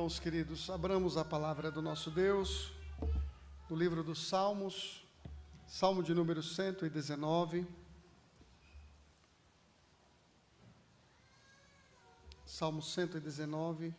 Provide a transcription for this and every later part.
Irmãos queridos, abramos a palavra do nosso Deus, do livro dos Salmos, Salmo de número 119. Salmo 119.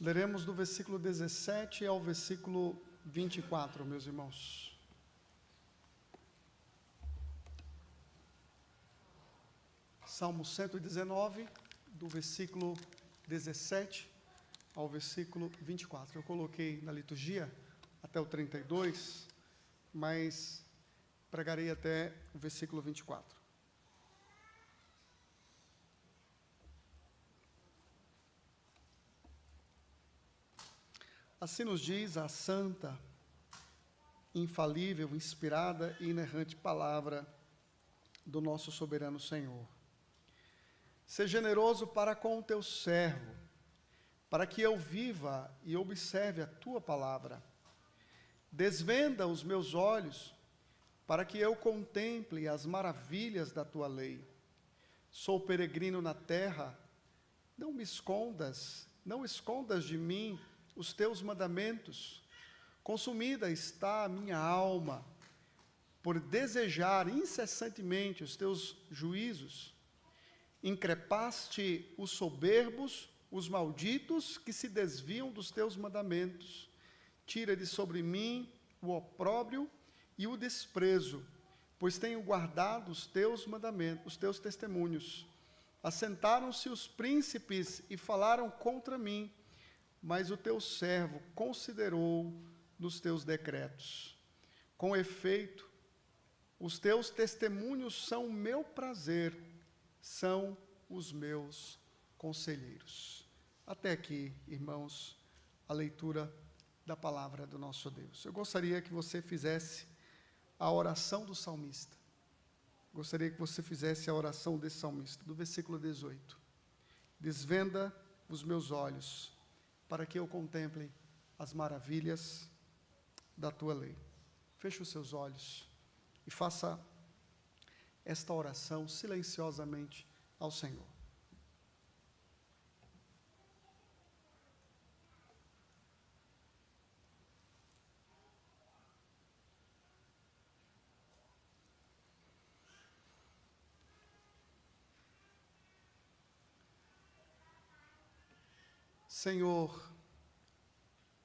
Leremos do versículo 17 ao versículo 24, meus irmãos. Salmo 119, do versículo 17 ao versículo 24. Eu coloquei na liturgia até o 32, mas pregarei até o versículo 24. Assim nos diz a santa, infalível, inspirada e inerrante palavra do nosso soberano Senhor. Seja generoso para com o teu servo, para que eu viva e observe a tua palavra. Desvenda os meus olhos, para que eu contemple as maravilhas da tua lei. Sou peregrino na terra, não escondas de mim os teus mandamentos. Consumida está a minha alma, por desejar incessantemente os teus juízos. Increpaste os soberbos, os malditos que se desviam dos teus mandamentos. Tira de sobre mim o opróbrio e o desprezo, pois tenho guardado os teus mandamentos, os teus testemunhos. Assentaram-se os príncipes e falaram contra mim, mas o teu servo considerou nos teus decretos. Com efeito, os teus testemunhos são o meu prazer, são os meus conselheiros. Até aqui, irmãos, a leitura da palavra do nosso Deus. Eu gostaria que você fizesse a oração do salmista. Gostaria que você fizesse a oração desse salmista, do versículo 18. Desvenda os meus olhos, para que eu contemple as maravilhas da tua lei. Feche os seus olhos e faça esta oração silenciosamente ao Senhor. Senhor,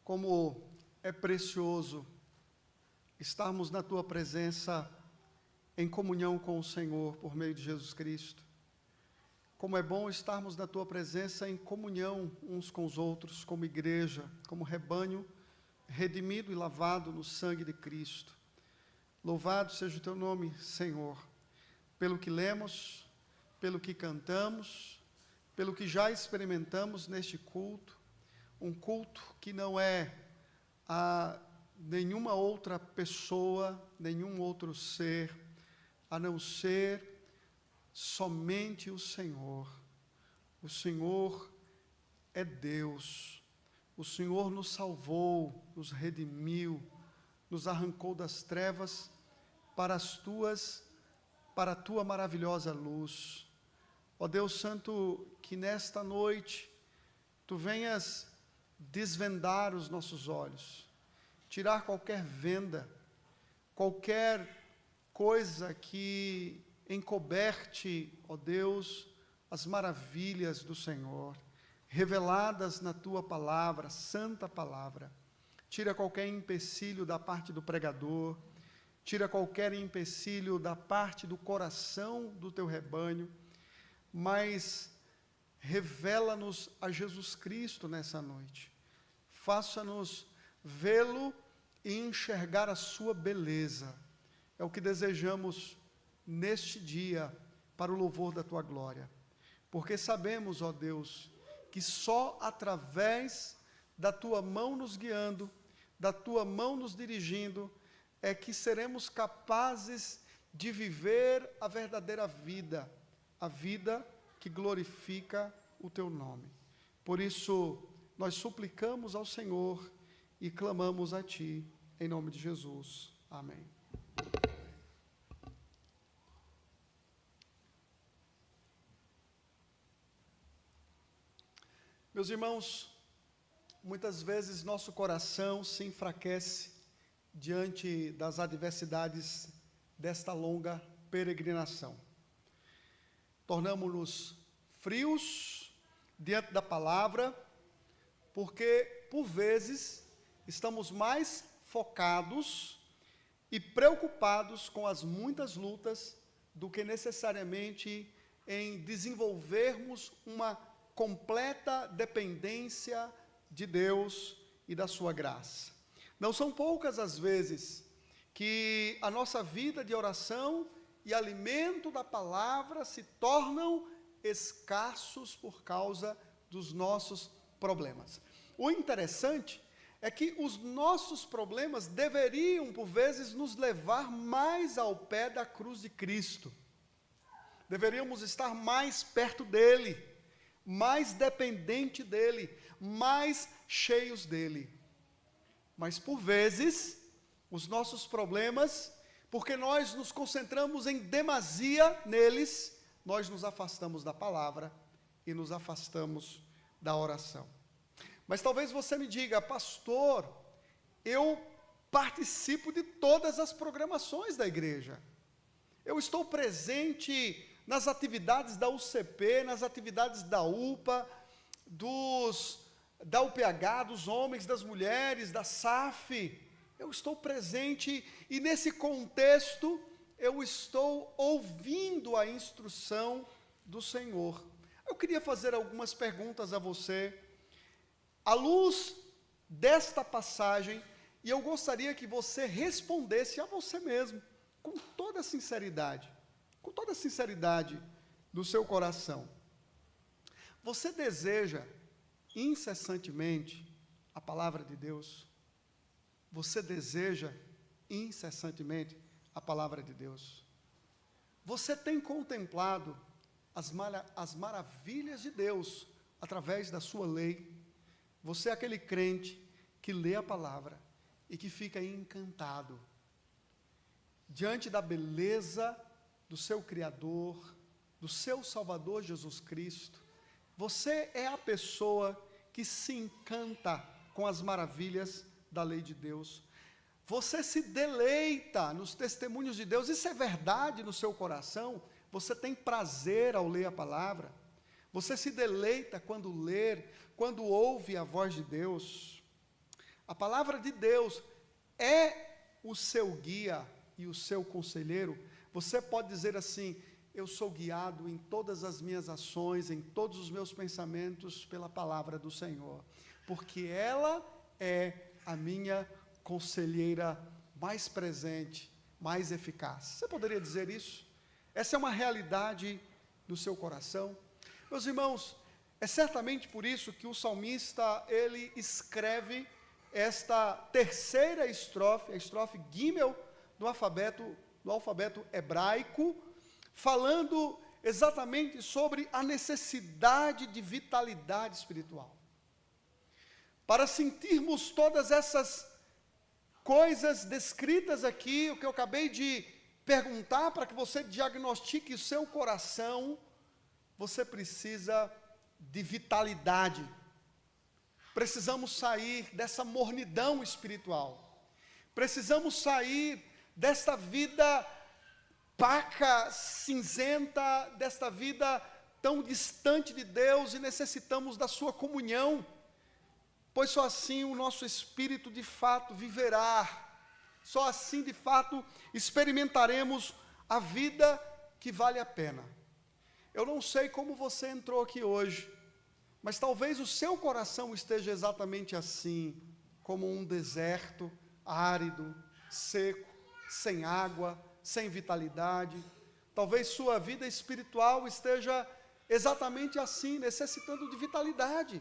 como é precioso estarmos na Tua presença em comunhão com o Senhor por meio de Jesus Cristo. Como é bom estarmos na Tua presença em comunhão uns com os outros, como igreja, como rebanho redimido e lavado no sangue de Cristo. Louvado seja o Teu nome, Senhor, pelo que lemos, pelo que cantamos, pelo que já experimentamos neste culto, um culto que não é a nenhuma outra pessoa, nenhum outro ser, a não ser somente o Senhor. O Senhor é Deus. O Senhor nos salvou, nos redimiu, nos arrancou das trevas para a tua maravilhosa luz. Ó Deus Santo, que nesta noite Tu venhas desvendar os nossos olhos, tirar qualquer venda, qualquer coisa que encoberte, ó Deus, as maravilhas do Senhor, reveladas na Tua palavra, santa palavra. Tira qualquer empecilho da parte do pregador, tira qualquer empecilho da parte do coração do Teu rebanho, mas revela-nos a Jesus Cristo nessa noite. Faça-nos vê-lo e enxergar a sua beleza. É o que desejamos neste dia, para o louvor da Tua glória. Porque sabemos, ó Deus, que só através da Tua mão nos guiando, da Tua mão nos dirigindo, é que seremos capazes de viver a verdadeira vida, a vida que glorifica o o teu nome. Por isso, nós suplicamos ao Senhor e clamamos a ti, em nome de Jesus. Amém. Meus irmãos, muitas vezes nosso coração se enfraquece diante das adversidades desta longa peregrinação. Tornamo-nos frios diante da palavra, porque, por vezes, estamos mais focados e preocupados com as muitas lutas do que necessariamente em desenvolvermos uma completa dependência de Deus e da sua graça. Não são poucas as vezes que a nossa vida de oração e alimento da palavra se tornam escassos por causa dos nossos problemas. O interessante é que os nossos problemas deveriam, por vezes, nos levar mais ao pé da cruz de Cristo. Deveríamos estar mais perto dele, mais dependente dele, mais cheios dele. Mas, por vezes, os nossos problemas, porque nós nos concentramos em demasia neles, nós nos afastamos da palavra e nos afastamos da oração. Mas talvez você me diga, pastor, eu participo de todas as programações da igreja. Eu estou presente nas atividades da UCP, nas atividades da UPA, da UPH, dos homens, das mulheres, da SAF. Eu estou presente e nesse contexto eu estou ouvindo a instrução do Senhor. Eu queria fazer algumas perguntas a você, à luz desta passagem, e eu gostaria que você respondesse a você mesmo, com toda a sinceridade do seu coração. Você deseja incessantemente a palavra de Deus? Você deseja incessantemente a palavra de Deus? Você tem contemplado as maravilhas de Deus através da sua lei? Você é aquele crente que lê a palavra e que fica encantado diante da beleza do seu Criador, do seu Salvador Jesus Cristo. Você é a pessoa que se encanta com as maravilhas da lei de Deus. Você se deleita nos testemunhos de Deus. Isso é verdade no seu coração? Você tem prazer ao ler a palavra? Você se deleita quando ler, quando ouve a voz de Deus? A palavra de Deus é o seu guia e o seu conselheiro. Você pode dizer assim: eu sou guiado em todas as minhas ações, em todos os meus pensamentos pela palavra do Senhor, porque ela é a minha conselheira mais presente, mais eficaz. Você poderia dizer isso? Essa é uma realidade no seu coração? Meus irmãos, é certamente por isso que o salmista, ele escreve esta terceira estrofe, a estrofe Gimel do alfabeto hebraico, falando exatamente sobre a necessidade de vitalidade espiritual. Para sentirmos todas essas coisas descritas aqui, o que eu acabei de perguntar, para que você diagnostique o seu coração, você precisa de vitalidade. Precisamos sair dessa mornidão espiritual. Precisamos sair desta vida opaca, cinzenta, desta vida tão distante de Deus, e necessitamos da sua comunhão, pois só assim o nosso espírito de fato viverá, só assim de fato experimentaremos a vida que vale a pena. Eu não sei como você entrou aqui hoje, mas talvez o seu coração esteja exatamente assim, como um deserto, árido, seco, sem água, sem vitalidade. Talvez sua vida espiritual esteja exatamente assim, necessitando de vitalidade,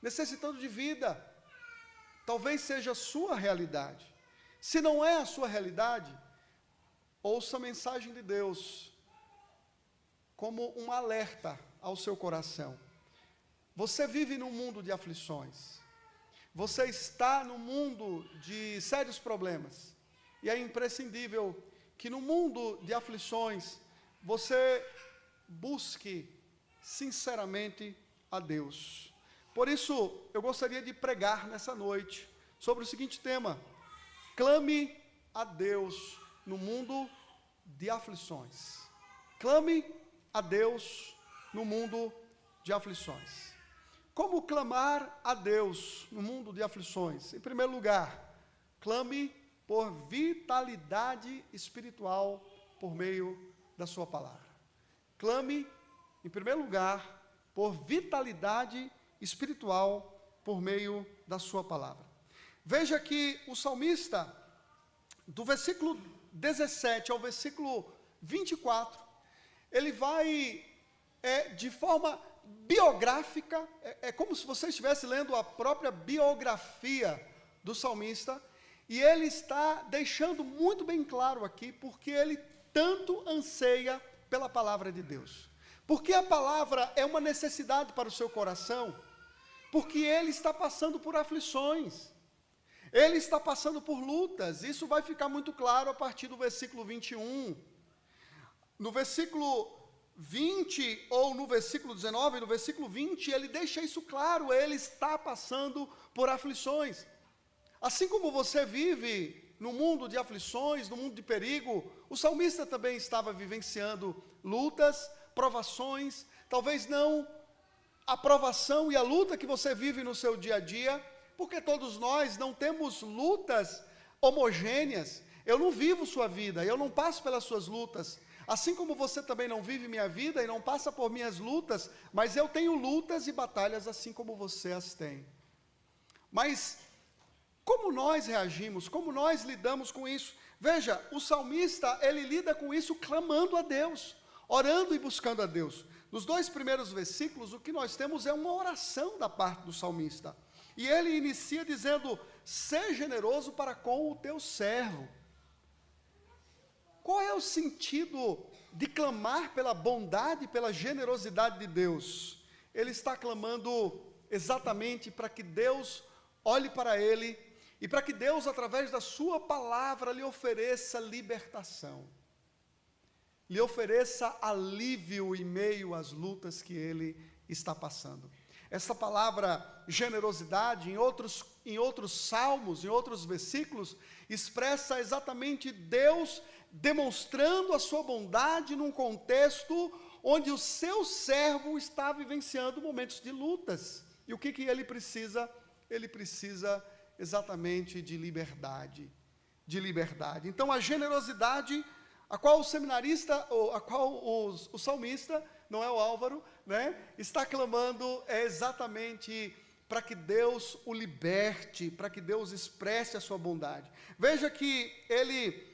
necessitando de vida. Talvez seja a sua realidade. Se não é a sua realidade, ouça a mensagem de Deus como um alerta ao seu coração. Você vive num mundo de aflições. Você está num mundo de sérios problemas. E é imprescindível que no mundo de aflições você busque sinceramente a Deus. Por isso, eu gostaria de pregar nessa noite sobre o seguinte tema: clame a Deus no mundo de aflições. Clame a Deus no mundo de aflições. Como clamar a Deus no mundo de aflições? Em primeiro lugar, clame por vitalidade espiritual por meio da sua palavra. Clame, em primeiro lugar, por vitalidade espiritual por meio da sua palavra. Veja que o salmista, do versículo 17 ao versículo 24, ele vai, de forma biográfica, é como se você estivesse lendo a própria biografia do salmista, e ele está deixando muito bem claro aqui, porque ele tanto anseia pela palavra de Deus. Porque a palavra é uma necessidade para o seu coração, porque ele está passando por aflições, ele está passando por lutas. Isso vai ficar muito claro a partir do versículo 21. No versículo 20, ou no versículo 19, no versículo 20, ele deixa isso claro, ele está passando por aflições. Assim como você vive no mundo de aflições, no mundo de perigo, o salmista também estava vivenciando lutas, provações, talvez não a provação e a luta que você vive no seu dia a dia, porque todos nós não temos lutas homogêneas. Eu não vivo sua vida, eu não passo pelas suas lutas, assim como você também não vive minha vida e não passa por minhas lutas, mas eu tenho lutas e batalhas assim como você as tem. Mas como nós reagimos, como nós lidamos com isso? Veja, o salmista, ele lida com isso clamando a Deus, orando e buscando a Deus. Nos 2 primeiros versículos, o que nós temos é uma oração da parte do salmista. E ele inicia dizendo: "Sê generoso para com o teu servo". Qual é o sentido de clamar pela bondade, pela generosidade de Deus? Ele está clamando exatamente para que Deus olhe para ele e para que Deus, através da sua palavra, lhe ofereça libertação, lhe ofereça alívio em meio às lutas que ele está passando. Essa palavra generosidade, em outros salmos, em outros versículos, expressa exatamente Deus demonstrando a sua bondade num contexto onde o seu servo está vivenciando momentos de lutas. E o que ele precisa? Ele precisa exatamente de liberdade. De liberdade. Então, a generosidade a qual o seminarista, ou a qual o salmista, não é o Álvaro, né, está clamando, é exatamente para que Deus o liberte, para que Deus expresse a sua bondade. Veja que ele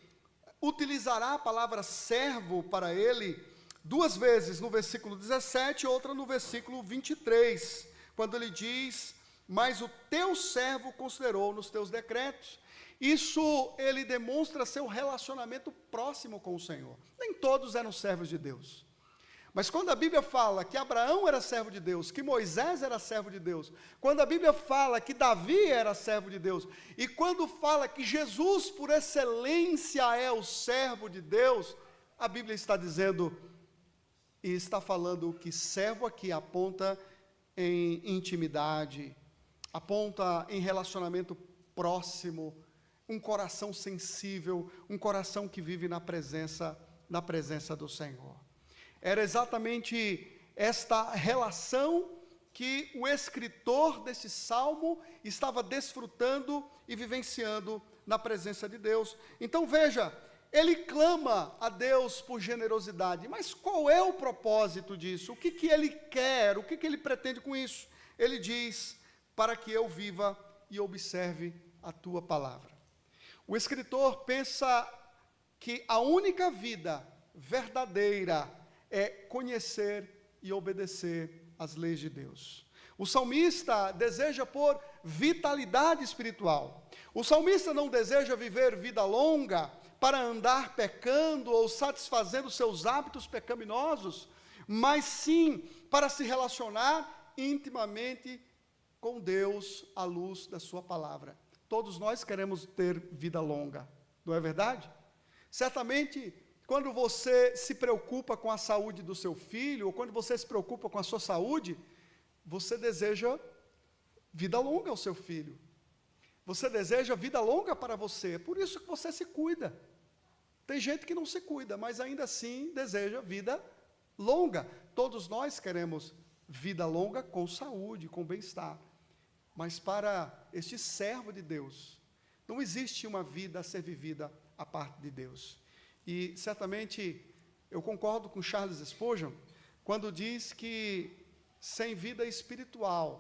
utilizará a palavra servo para ele 2 vezes, no versículo 17 e outra no versículo 23, quando ele diz: "Mas o teu servo considerou nos teus decretos". Isso ele demonstra seu relacionamento próximo com o Senhor. Nem todos eram servos de Deus. Mas quando a Bíblia fala que Abraão era servo de Deus, que Moisés era servo de Deus, quando a Bíblia fala que Davi era servo de Deus, e quando fala que Jesus, por excelência, é o servo de Deus, a Bíblia está dizendo e está falando que servo aqui aponta em intimidade, aponta em relacionamento próximo, um coração sensível, um coração que vive na presença do Senhor. Era exatamente esta relação que o escritor desse salmo estava desfrutando e vivenciando na presença de Deus. Então veja, ele clama a Deus por generosidade, mas qual é o propósito disso? O que ele quer? O que ele pretende com isso? Ele diz: "Para que eu viva e observe a tua palavra". O escritor pensa que a única vida verdadeira é conhecer e obedecer às leis de Deus. O salmista deseja por vitalidade espiritual. O salmista não deseja viver vida longa para andar pecando ou satisfazendo seus hábitos pecaminosos, mas sim para se relacionar intimamente com Deus à luz da sua palavra. Todos nós queremos ter vida longa, não é verdade? Certamente, quando você se preocupa com a saúde do seu filho, ou quando você se preocupa com a sua saúde, você deseja vida longa ao seu filho. Você deseja vida longa para você, é por isso que você se cuida. Tem gente que não se cuida, mas ainda assim deseja vida longa. Todos nós queremos vida longa com saúde, com bem-estar. Mas para este servo de Deus, não existe uma vida a ser vivida à parte de Deus. E certamente eu concordo com Charles Spurgeon quando diz que sem vida espiritual,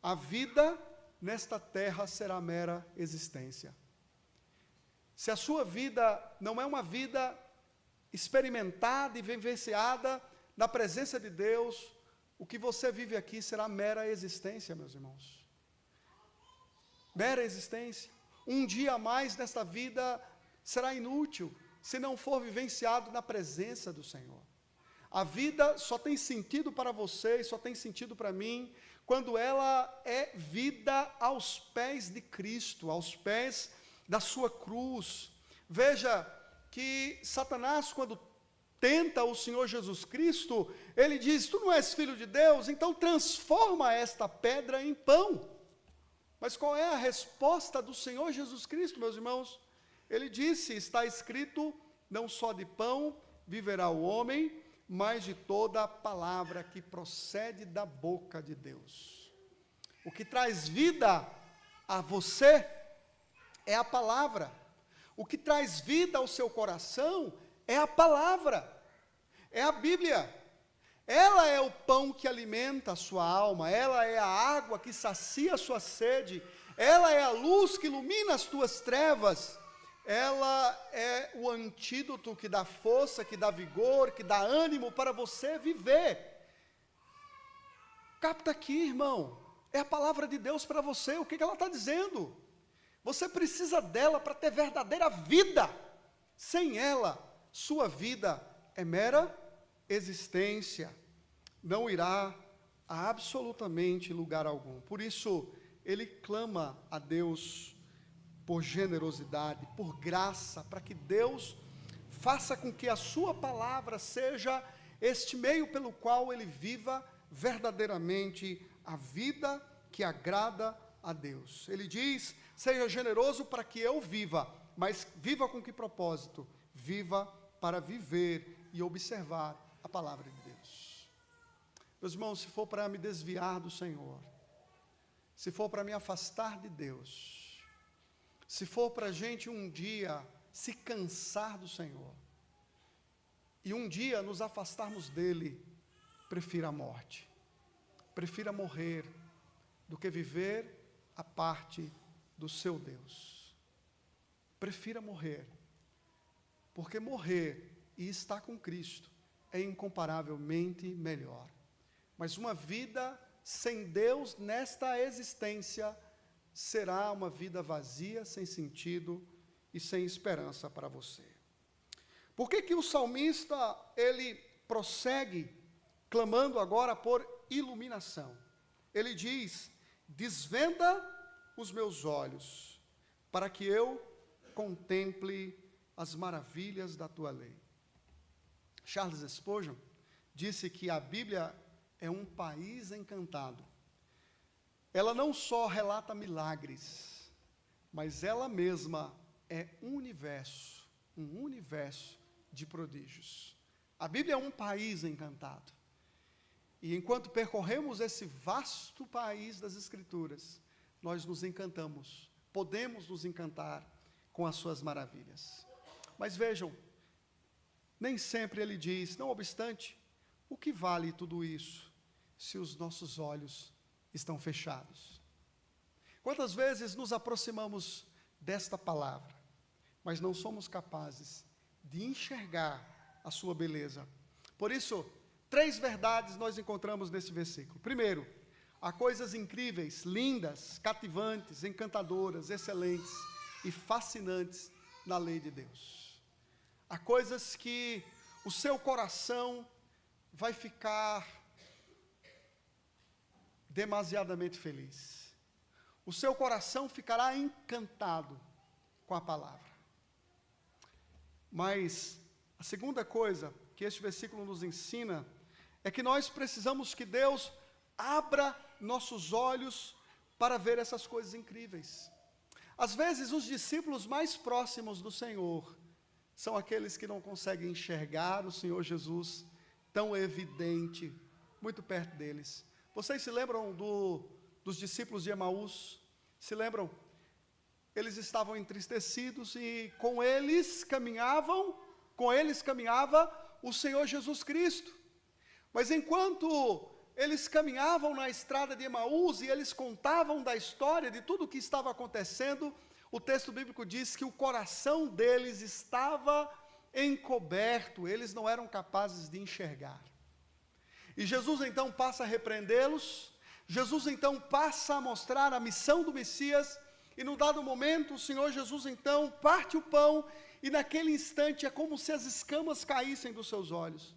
a vida nesta terra será mera existência. Se a sua vida não é uma vida experimentada e vivenciada na presença de Deus, o que você vive aqui será mera existência, meus irmãos. Mera existência. Um dia a mais nesta vida será inútil, se não for vivenciado na presença do Senhor. A vida só tem sentido para você e só tem sentido para mim quando ela é vida aos pés de Cristo, aos pés da sua cruz. Veja que Satanás, quando tenta o Senhor Jesus Cristo, ele diz: tu não és filho de Deus, então transforma esta pedra em pão. Mas qual é a resposta do Senhor Jesus Cristo, meus irmãos? Ele disse: está escrito, não só de pão viverá o homem, mas de toda a palavra que procede da boca de Deus. O que traz vida a você é a palavra. O que traz vida ao seu coração é a palavra, é a Bíblia. Ela é o pão que alimenta a sua alma, ela é a água que sacia a sua sede, ela é a luz que ilumina as tuas trevas, ela é o antídoto que dá força, que dá vigor, que dá ânimo para você viver. Capta aqui, irmão, é a palavra de Deus para você. O que ela está dizendo? Você precisa dela para ter verdadeira vida. Sem ela, sua vida é mera existência, não irá a absolutamente lugar algum. Por isso, ele clama a Deus por generosidade, por graça, para que Deus faça com que a sua palavra seja este meio pelo qual ele viva verdadeiramente a vida que agrada a Deus. Ele diz: seja generoso para que eu viva, mas viva com que propósito? Viva para viver e observar a palavra de Deus. Meus irmãos, se for para me desviar do Senhor, se for para me afastar de Deus, se for para a gente um dia se cansar do Senhor, e um dia nos afastarmos dEle, prefira a morte, prefira morrer, do que viver a parte do seu Deus. Prefira morrer, porque morrer e estar com Cristo é incomparavelmente melhor. Mas uma vida sem Deus nesta existência será uma vida vazia, sem sentido e sem esperança para você. Por que o salmista, ele prossegue clamando agora por iluminação? Ele diz: desvenda os meus olhos, para que eu contemple as maravilhas da tua lei. Charles Spurgeon disse que a Bíblia é um país encantado. Ela não só relata milagres, mas ela mesma é um universo de prodígios. A Bíblia é um país encantado. E enquanto percorremos esse vasto país das Escrituras, nós nos encantamos, podemos nos encantar com as suas maravilhas. Mas vejam, nem sempre ele diz: não obstante, o que vale tudo isso se os nossos olhos estão fechados? Quantas vezes nos aproximamos desta palavra, mas não somos capazes de enxergar a sua beleza? Por isso, 3 verdades nós encontramos nesse versículo. Primeiro, há coisas incríveis, lindas, cativantes, encantadoras, excelentes e fascinantes na lei de Deus. Há coisas que o seu coração vai ficar demasiadamente feliz. O seu coração ficará encantado com a palavra. Mas a segunda coisa que este versículo nos ensina é que nós precisamos que Deus abra nossos olhos para ver essas coisas incríveis. Às vezes, os discípulos mais próximos do Senhor são aqueles que não conseguem enxergar o Senhor Jesus tão evidente, muito perto deles. Vocês se lembram dos discípulos de Emaús? Se lembram? Eles estavam entristecidos e com eles caminhava o Senhor Jesus Cristo. Mas enquanto eles caminhavam na estrada de Emaús e eles contavam da história, de tudo o que estava acontecendo, o texto bíblico diz que o coração deles estava encoberto, eles não eram capazes de enxergar. E Jesus então passa a repreendê-los, Jesus então passa a mostrar a missão do Messias, e num dado momento o Senhor Jesus então parte o pão, e naquele instante é como se as escamas caíssem dos seus olhos.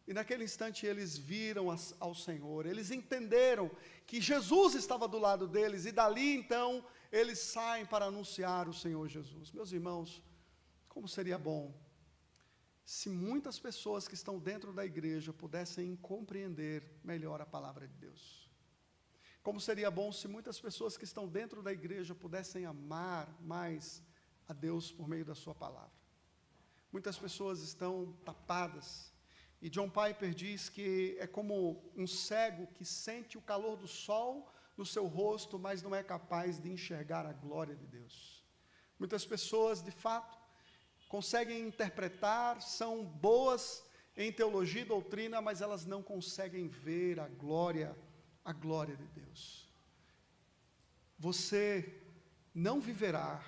E naquele instante eles viram ao Senhor, eles entenderam que Jesus estava do lado deles, e dali então eles saem para anunciar o Senhor Jesus. Meus irmãos, como seria bom se muitas pessoas que estão dentro da igreja pudessem compreender melhor a palavra de Deus. Como seria bom se muitas pessoas que estão dentro da igreja pudessem amar mais a Deus por meio da sua palavra. Muitas pessoas estão tapadas. E John Piper diz que é como um cego que sente o calor do sol no seu rosto, mas não é capaz de enxergar a glória de Deus. Muitas pessoas, de fato, conseguem interpretar, são boas em teologia e doutrina, mas elas não conseguem ver a glória de Deus. Você não viverá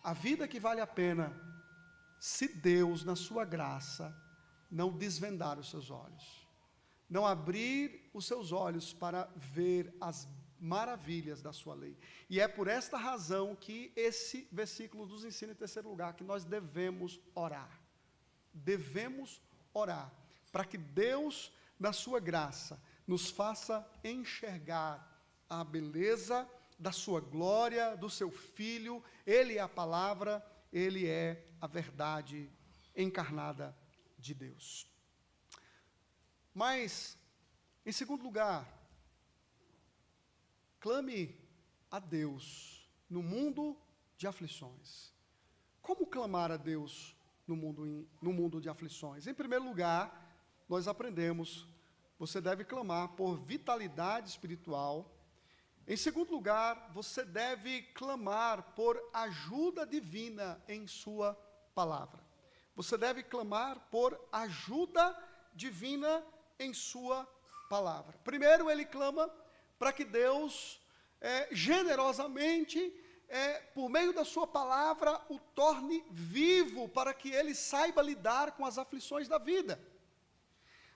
a vida que vale a pena se Deus, na sua graça, não desvendar os seus olhos, não abrir os seus olhos para ver as maravilhas da sua lei. E é por esta razão que esse versículo nos ensina, em terceiro lugar, que nós devemos orar. Devemos orar, para que Deus, na sua graça, nos faça enxergar a beleza da sua glória, do seu Filho. Ele é a palavra, ele é a verdade encarnada de Deus. Mas, em segundo lugar, clame a Deus no mundo de aflições. Como clamar a Deus no mundo de aflições? Em primeiro lugar, nós aprendemos, você deve clamar por vitalidade espiritual. Em segundo lugar, você deve clamar por ajuda divina em sua palavra. Você deve clamar por ajuda divina em sua palavra. Primeiro, ele clama para que Deus, generosamente, por meio da sua palavra, o torne vivo, para que ele saiba lidar com as aflições da vida.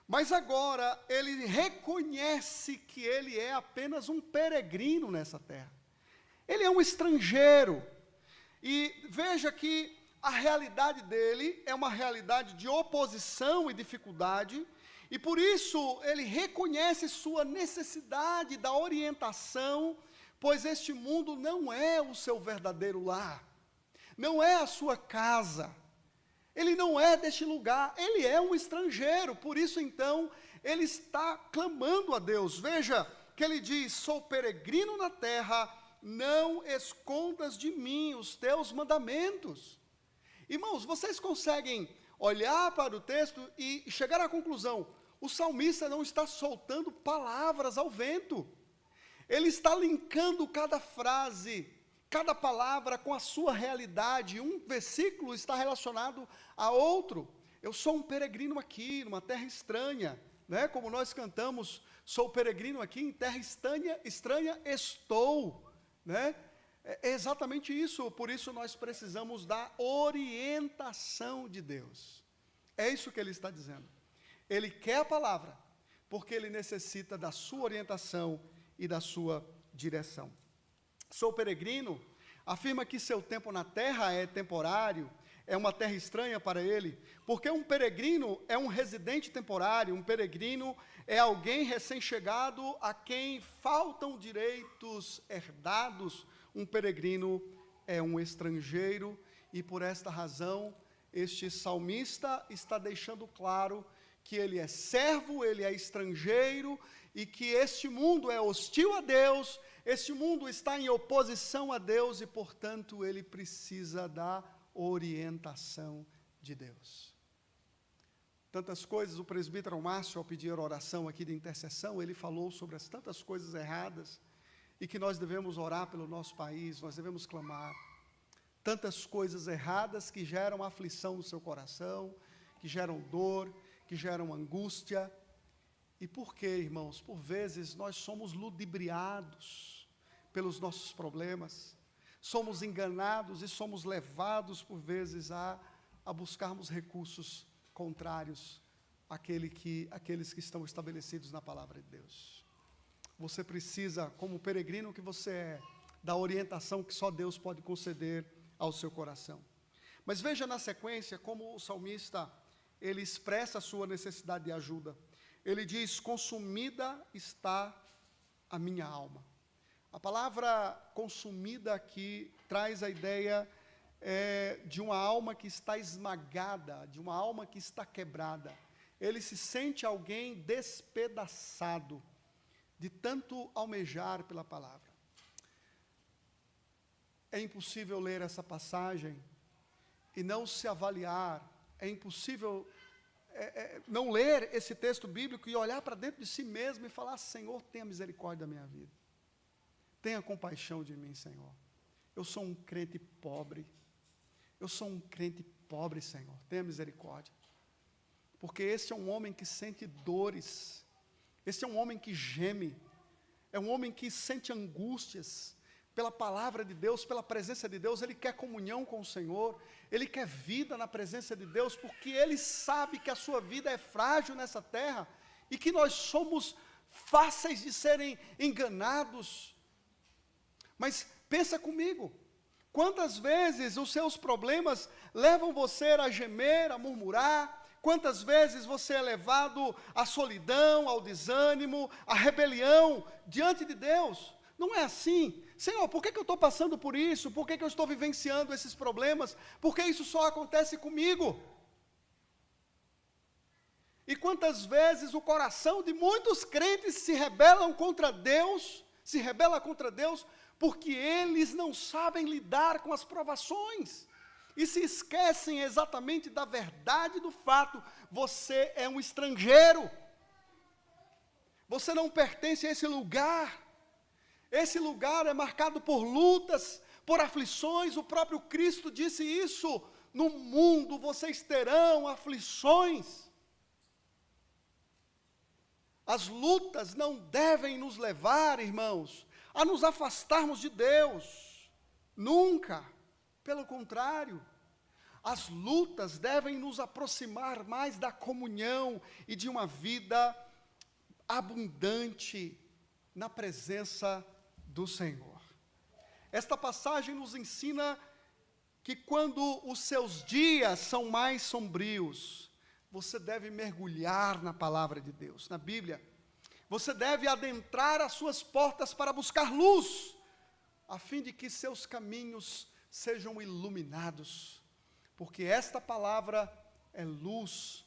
Mas agora, ele reconhece que ele é apenas um peregrino nessa terra. Ele é um estrangeiro. E veja que a realidade dele é uma realidade de oposição e dificuldade, e por isso ele reconhece sua necessidade da orientação, pois este mundo não é o seu verdadeiro lar, não é a sua casa, ele não é deste lugar, ele é um estrangeiro. Por isso então ele está clamando a Deus. Veja que ele diz: sou peregrino na terra, não escondas de mim os teus mandamentos. Irmãos, vocês conseguem olhar para o texto e chegar à conclusão: o salmista não está soltando palavras ao vento. Ele está linkando cada frase, cada palavra com a sua realidade. Um versículo está relacionado a outro. Eu sou um peregrino aqui, numa terra estranha, né? Como nós cantamos, sou peregrino aqui, em terra estranha estou, né? É exatamente isso, por isso nós precisamos da orientação de Deus. É isso que ele está dizendo. Ele quer a palavra, porque ele necessita da sua orientação e da sua direção. Sou peregrino, afirma que seu tempo na terra é temporário, é uma terra estranha para ele, porque um peregrino é um residente temporário, um peregrino é alguém recém-chegado a quem faltam direitos herdados, um peregrino é um estrangeiro, e por esta razão, este salmista está deixando claro que ele é servo, ele é estrangeiro, e que este mundo é hostil a Deus, este mundo está em oposição a Deus, e portanto ele precisa da orientação de Deus. Tantas coisas, o presbítero Márcio, ao pedir oração aqui de intercessão, ele falou sobre as tantas coisas erradas, e que nós devemos orar pelo nosso país, nós devemos clamar. Tantas coisas erradas que geram aflição no seu coração, que geram dor, que geram angústia. E por quê, irmãos? Por vezes nós somos ludibriados pelos nossos problemas, somos enganados e somos levados, por vezes, a buscarmos recursos contrários àqueles que estão estabelecidos na palavra de Deus. Você precisa, como peregrino que você é, da orientação que só Deus pode conceder ao seu coração. Mas veja na sequência como o salmista, ele expressa a sua necessidade de ajuda. Ele diz: consumida está a minha alma. A palavra consumida aqui traz a ideia de uma alma que está esmagada, de uma alma que está quebrada. Ele se sente alguém despedaçado, de tanto almejar pela palavra. É impossível ler essa passagem e não se avaliar, é impossível não ler esse texto bíblico e olhar para dentro de si mesmo e falar: Senhor, tenha misericórdia da minha vida, tenha compaixão de mim, Senhor. Eu sou um crente pobre, Senhor, tenha misericórdia. Porque esse é um homem que sente dores, esse é um homem que geme, é um homem que sente angústias pela palavra de Deus, pela presença de Deus. Ele quer comunhão com o Senhor, ele quer vida na presença de Deus, porque ele sabe que a sua vida é frágil nessa terra, e que nós somos fáceis de serem enganados. Mas pensa comigo, quantas vezes os seus problemas levam você a gemer, a murmurar? Quantas vezes você é levado à solidão, ao desânimo, à rebelião diante de Deus? Não é assim. Senhor, por que eu estou passando por isso? Por que eu estou vivenciando esses problemas? Por que isso só acontece comigo? E quantas vezes o coração de muitos crentes se rebela contra Deus, porque eles não sabem lidar com as provações. E se esquecem exatamente da verdade do fato: você é um estrangeiro, você não pertence a esse lugar é marcado por lutas, por aflições. O próprio Cristo disse isso: no mundo vocês terão aflições. As lutas não devem nos levar, irmãos, a nos afastarmos de Deus, nunca. Pelo contrário, as lutas devem nos aproximar mais da comunhão e de uma vida abundante na presença do Senhor. Esta passagem nos ensina que quando os seus dias são mais sombrios, você deve mergulhar na palavra de Deus, na Bíblia. Você deve adentrar as suas portas para buscar luz, a fim de que seus caminhos sejam iluminados, porque esta palavra é luz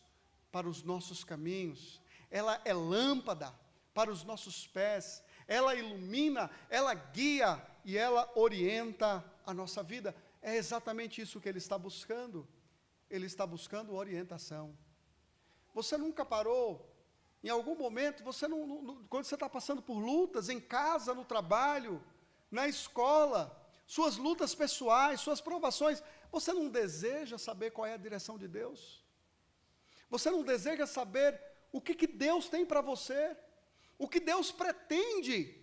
para os nossos caminhos, ela é lâmpada para os nossos pés, ela ilumina, ela guia e ela orienta a nossa vida. É exatamente isso que ele está buscando orientação. Você nunca parou, em algum momento, quando você está passando por lutas, em casa, no trabalho, na escola, suas lutas pessoais, suas provações, você não deseja saber qual é a direção de Deus? Você não deseja saber o que Deus tem para você? O que Deus pretende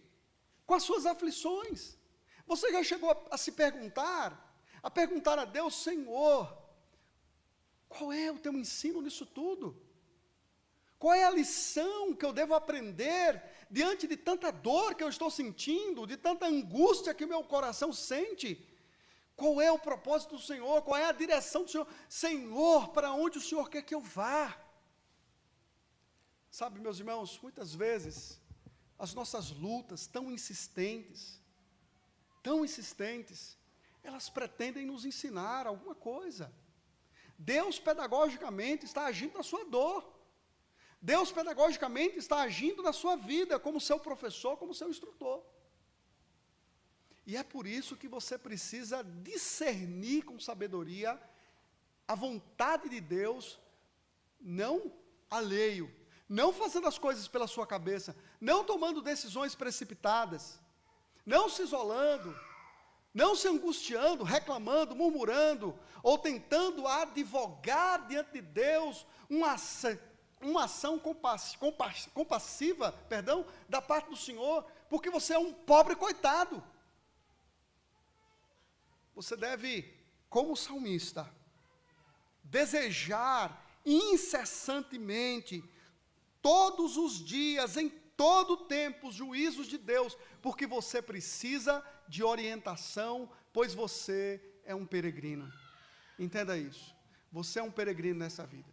com as suas aflições? Você já chegou a se perguntar, a Deus: Senhor, qual é o teu ensino nisso tudo? Qual é a lição que eu devo aprender diante de tanta dor que eu estou sentindo, de tanta angústia que o meu coração sente? Qual é o propósito do Senhor? Qual é a direção do Senhor? Senhor, para onde o Senhor quer que eu vá? Sabe, meus irmãos, muitas vezes, as nossas lutas tão insistentes, elas pretendem nos ensinar alguma coisa. Deus, pedagogicamente, está agindo na sua dor. Deus, pedagogicamente, está agindo na sua vida, como seu professor, como seu instrutor. E é por isso que você precisa discernir com sabedoria a vontade de Deus, não alheio, não fazendo as coisas pela sua cabeça, não tomando decisões precipitadas, não se isolando, não se angustiando, reclamando, murmurando, ou tentando advogar diante de Deus uma ação compassiva, da parte do Senhor, porque você é um pobre coitado. Você deve, como salmista, desejar incessantemente, todos os dias, em todo o tempo, os juízos de Deus, porque você precisa de orientação, pois você é um peregrino. Entenda isso. Você é um peregrino nessa vida.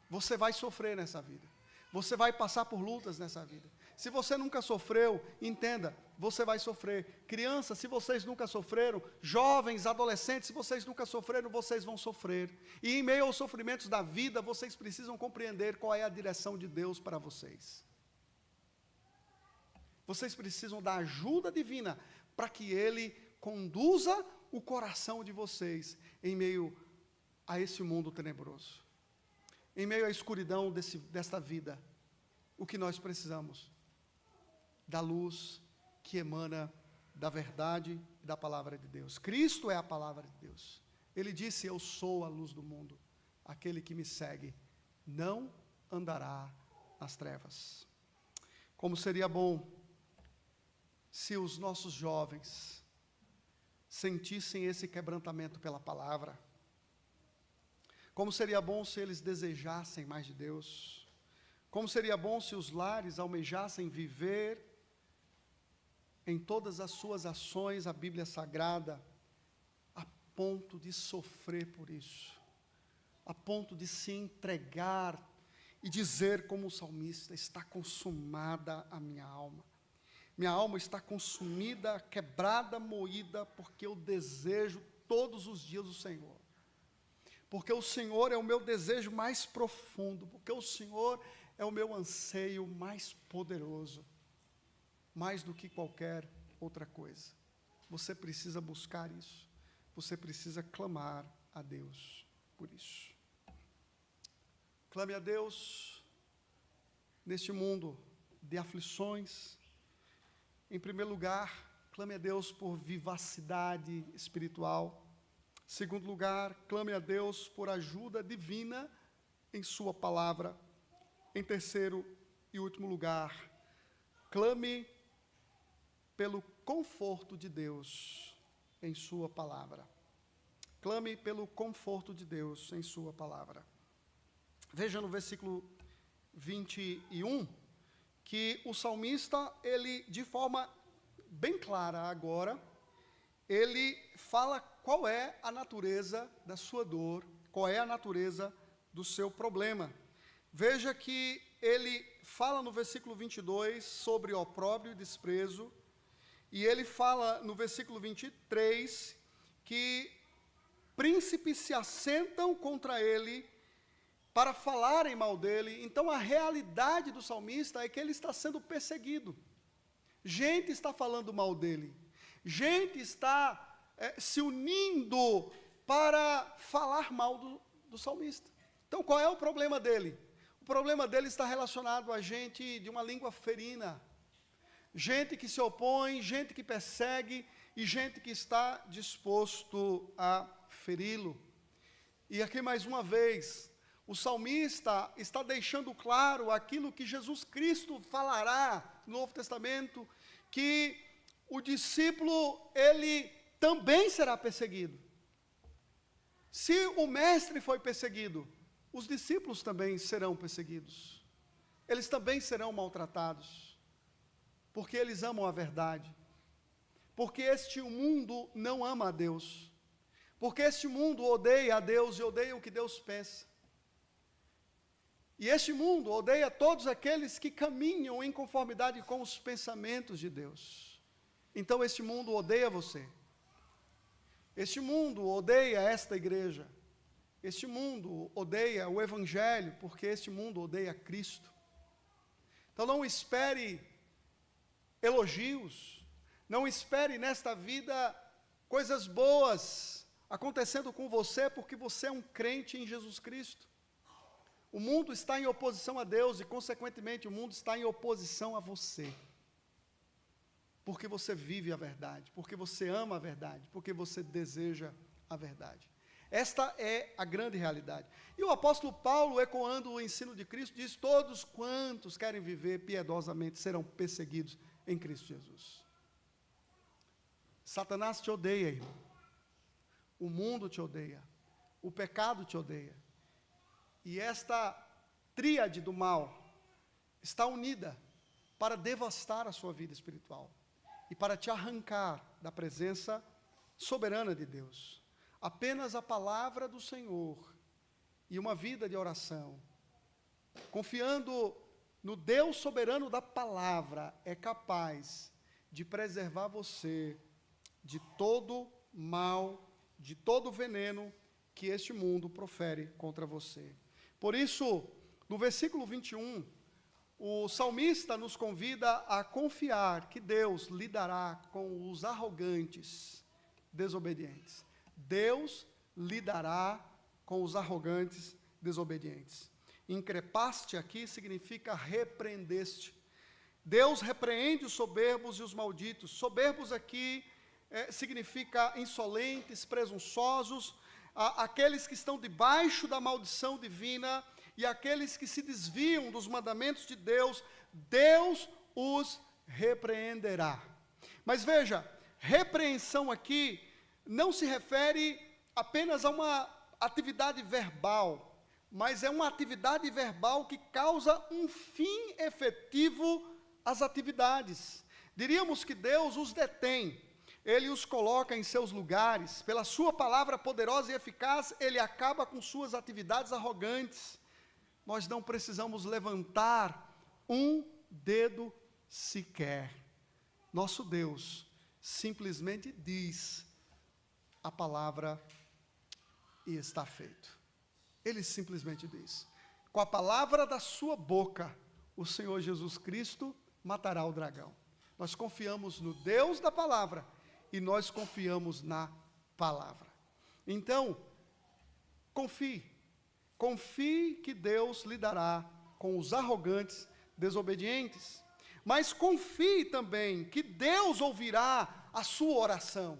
Você vai sofrer nessa vida. Você vai passar por lutas nessa vida. Se você nunca sofreu, entenda, você vai sofrer. Crianças, se vocês nunca sofreram, jovens, adolescentes, se vocês nunca sofreram, vocês vão sofrer. E em meio aos sofrimentos da vida, vocês precisam compreender qual é a direção de Deus para vocês. Vocês precisam da ajuda divina para que Ele conduza o coração de vocês em meio a esse mundo tenebroso. Em meio à escuridão desta vida, o que nós precisamos? Da luz que emana da verdade e da palavra de Deus. Cristo é a palavra de Deus. Ele disse: eu sou a luz do mundo. Aquele que me segue não andará nas trevas. Como seria bom se os nossos jovens sentissem esse quebrantamento pela palavra. Como seria bom se eles desejassem mais de Deus. Como seria bom se os lares almejassem viver em todas as suas ações a Bíblia Sagrada, a ponto de sofrer por isso, a ponto de se entregar e dizer como o salmista: está consumada a minha alma está consumida, quebrada, moída, porque eu desejo todos os dias o Senhor, porque o Senhor é o meu desejo mais profundo, porque o Senhor é o meu anseio mais poderoso, mais do que qualquer outra coisa. Você precisa buscar isso, você precisa clamar a Deus por isso. Clame a Deus neste mundo de aflições. Em primeiro lugar, clame a Deus por vivacidade espiritual. Em segundo lugar, clame a Deus por ajuda divina em sua palavra. Em terceiro e último lugar, clame pelo conforto de Deus em sua palavra. Clame pelo conforto de Deus em sua palavra. Veja no versículo 21, que o salmista, ele, de forma bem clara agora, ele fala qual é a natureza da sua dor, qual é a natureza do seu problema. Veja que ele fala no versículo 22 sobre opróbrio e desprezo, e ele fala no versículo 23 que príncipes se assentam contra ele para falarem mal dele. Então a realidade do salmista é que ele está sendo perseguido. Gente está falando mal dele. Gente está se unindo para falar mal do salmista. Então qual é o problema dele? O problema dele está relacionado a gente de uma língua ferina. Gente que se opõe, gente que persegue e gente que está disposto a feri-lo. E aqui mais uma vez, o salmista está deixando claro aquilo que Jesus Cristo falará no Novo Testamento, que o discípulo, ele também será perseguido. Se o mestre foi perseguido, os discípulos também serão perseguidos. Eles também serão maltratados, porque eles amam a verdade. Porque este mundo não ama a Deus. Porque este mundo odeia a Deus e odeia o que Deus pensa. E este mundo odeia todos aqueles que caminham em conformidade com os pensamentos de Deus. Então este mundo odeia você. Este mundo odeia esta igreja. Este mundo odeia o Evangelho, porque este mundo odeia Cristo. Então não espere elogios, não espere nesta vida coisas boas acontecendo com você, porque você é um crente em Jesus Cristo. O mundo está em oposição a Deus e, consequentemente, o mundo está em oposição a você. Porque você vive a verdade, porque você ama a verdade, porque você deseja a verdade. Esta é a grande realidade. E o apóstolo Paulo, ecoando o ensino de Cristo, diz: todos quantos querem viver piedosamente serão perseguidos em Cristo Jesus. Satanás te odeia, irmão. O mundo te odeia. O pecado te odeia. E esta tríade do mal está unida para devastar a sua vida espiritual e para te arrancar da presença soberana de Deus. Apenas a palavra do Senhor e uma vida de oração, confiando no Deus soberano da palavra, é capaz de preservar você de todo mal, de todo veneno que este mundo profere contra você. Por isso, no versículo 21, o salmista nos convida a confiar que Deus lidará com os arrogantes desobedientes. Deus lidará com os arrogantes desobedientes. Increpaste aqui significa repreendeste. Deus repreende os soberbos e os malditos. Soberbos aqui significa insolentes, presunçosos, aqueles que estão debaixo da maldição divina e aqueles que se desviam dos mandamentos de Deus, Deus os repreenderá. Mas veja, repreensão aqui não se refere apenas a uma atividade verbal, mas é uma atividade verbal que causa um fim efetivo às atividades. Diríamos que Deus os detém, Ele os coloca em seus lugares, pela sua palavra poderosa e eficaz, Ele acaba com suas atividades arrogantes. Nós não precisamos levantar um dedo sequer. Nosso Deus simplesmente diz a palavra e está feito. Ele simplesmente diz. Com a palavra da sua boca, o Senhor Jesus Cristo matará o dragão. Nós confiamos no Deus da palavra e nós confiamos na palavra. Então, confie que Deus lidará com os arrogantes desobedientes, mas confie também que Deus ouvirá a sua oração.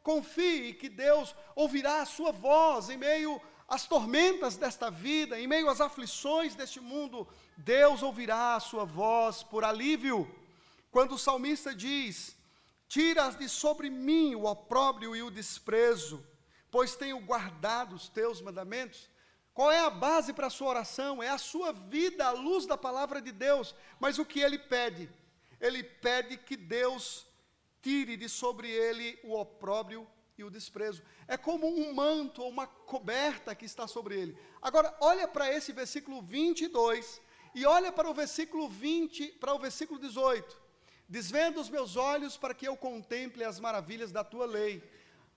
Confie que Deus ouvirá a sua voz em meio às tormentas desta vida, em meio às aflições deste mundo. Deus ouvirá a sua voz por alívio. Quando o salmista diz: tira de sobre mim o opróbrio e o desprezo, pois tenho guardado os teus mandamentos. Qual é a base para a sua oração? É a sua vida à luz da palavra de Deus. Mas o que ele pede? Ele pede que Deus tire de sobre ele o opróbrio e o desprezo. É como um manto ou uma coberta que está sobre ele. Agora, olha para esse versículo 22 e olha para o versículo 18. Desvenda os meus olhos para que eu contemple as maravilhas da tua lei.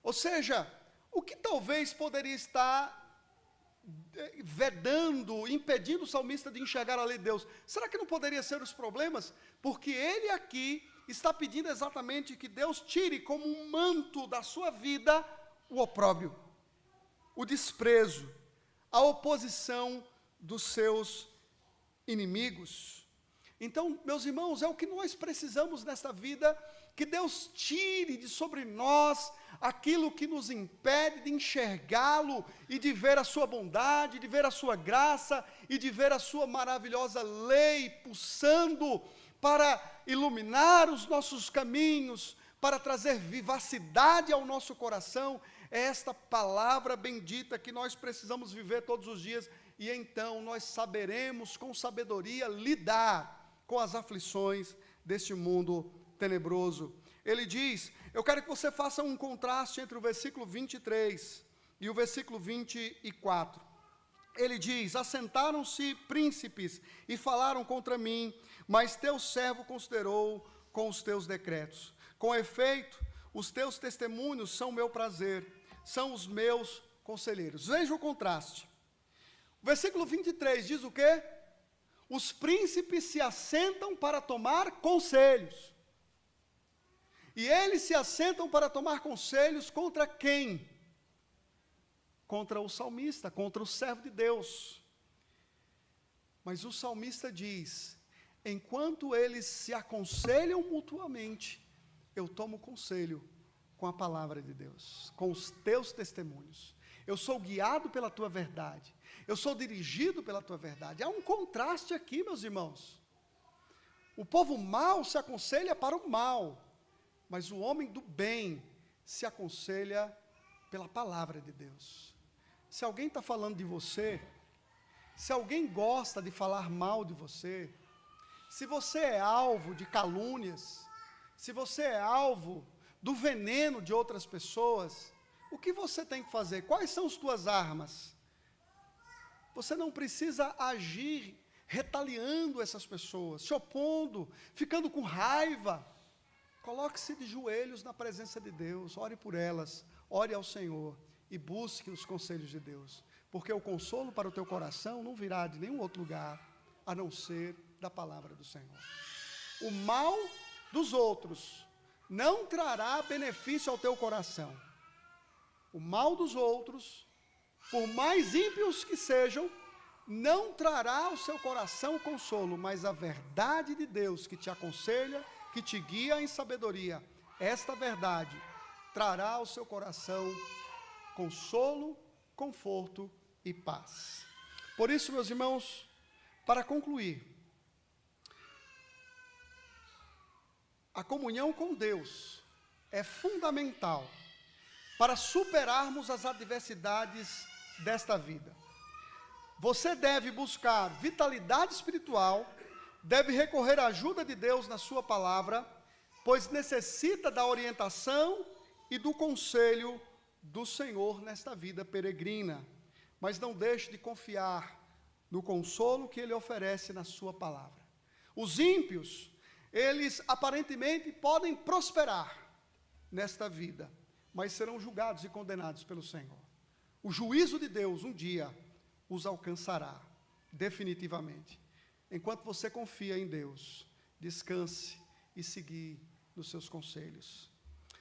Ou seja, o que talvez poderia estar vedando, impedindo o salmista de enxergar a lei de Deus? Será que não poderia ser os problemas? Porque ele aqui está pedindo exatamente que Deus tire como um manto da sua vida o opróbrio, o desprezo, a oposição dos seus inimigos. Então, meus irmãos, é o que nós precisamos nesta vida, que Deus tire de sobre nós aquilo que nos impede de enxergá-lo e de ver a sua bondade, de ver a sua graça e de ver a sua maravilhosa lei pulsando para iluminar os nossos caminhos, para trazer vivacidade ao nosso coração. É esta palavra bendita que nós precisamos viver todos os dias, e então nós saberemos com sabedoria lidar com as aflições deste mundo tenebroso. ele diz, eu quero que você faça um contraste entre o versículo 23 e o versículo 24. Ele diz, assentaram-se príncipes e falaram contra mim, mas teu servo considerou com os teus decretos. Com efeito, os teus testemunhos são meu prazer, são os meus conselheiros. Veja o contraste. O versículo 23 diz o quê? Os príncipes se assentam para tomar conselhos. E eles se assentam para tomar conselhos contra quem? Contra o salmista, contra o servo de Deus. Mas o salmista diz, enquanto eles se aconselham mutuamente, eu tomo conselho com a palavra de Deus, com os teus testemunhos. Eu sou guiado pela tua verdade, eu sou dirigido pela tua verdade. Há um contraste aqui, meus irmãos. O povo mau se aconselha para o mal, mas o homem do bem se aconselha pela palavra de Deus. Se alguém está falando de você, se alguém gosta de falar mal de você, se você é alvo de calúnias, se você é alvo do veneno de outras pessoas, o que você tem que fazer? Quais são as tuas armas? Você não precisa agir retaliando essas pessoas, se opondo, ficando com raiva. Coloque-se de joelhos na presença de Deus, ore por elas, ore ao Senhor e busque os conselhos de Deus, porque o consolo para o teu coração não virá de nenhum outro lugar, a não ser da palavra do Senhor. O mal dos outros não trará benefício ao teu coração. O mal dos outros, por mais ímpios que sejam, não trará ao seu coração consolo, mas a verdade de Deus que te aconselha, que te guia em sabedoria, esta verdade trará ao seu coração consolo, conforto e paz. Por isso, meus irmãos, para concluir, a comunhão com Deus é fundamental para superarmos as adversidades desta vida. Você deve buscar vitalidade espiritual, deve recorrer à ajuda de Deus na sua palavra, pois necessita da orientação e do conselho do Senhor nesta vida peregrina. Mas não deixe de confiar no consolo que Ele oferece na sua palavra. Os ímpios, eles aparentemente podem prosperar nesta vida, mas serão julgados e condenados pelo Senhor. O juízo de Deus um dia os alcançará, definitivamente. Enquanto você confia em Deus, descanse e siga nos seus conselhos.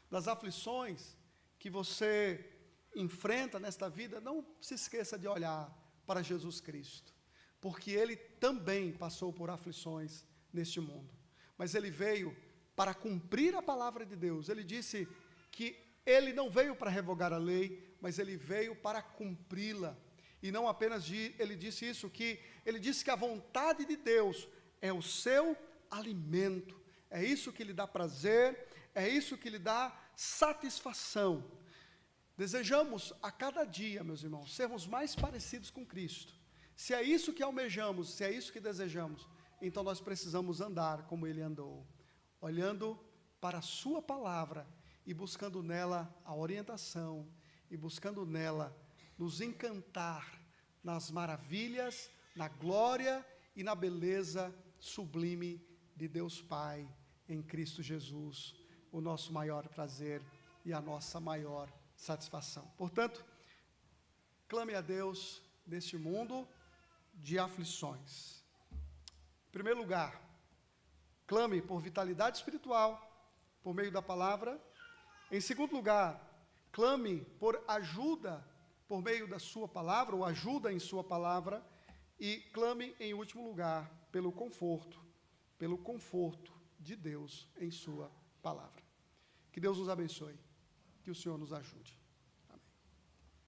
Das aflições que você enfrenta nesta vida, não se esqueça de olhar para Jesus Cristo, porque Ele também passou por aflições neste mundo, mas Ele veio para cumprir a palavra de Deus. Ele disse que Ele não veio para revogar a lei, mas Ele veio para cumpri-la. E não apenas Ele disse isso, que Ele disse que a vontade de Deus é o seu alimento, é isso que lhe dá prazer, é isso que lhe dá satisfação. Desejamos a cada dia, meus irmãos, sermos mais parecidos com Cristo. Se é isso que almejamos, se é isso que desejamos, então nós precisamos andar como Ele andou, olhando para a sua palavra e buscando nela a orientação, e buscando nela nos encantar nas maravilhas, na glória e na beleza sublime de Deus Pai, em Cristo Jesus, o nosso maior prazer e a nossa maior satisfação. Portanto, clame a Deus neste mundo de aflições. Em primeiro lugar, clame por vitalidade espiritual, por meio da palavra. Em segundo lugar, clame por ajuda por meio da sua palavra, ou ajuda em sua palavra. E clame, em último lugar, pelo conforto de Deus em sua palavra. Que Deus nos abençoe, que o Senhor nos ajude.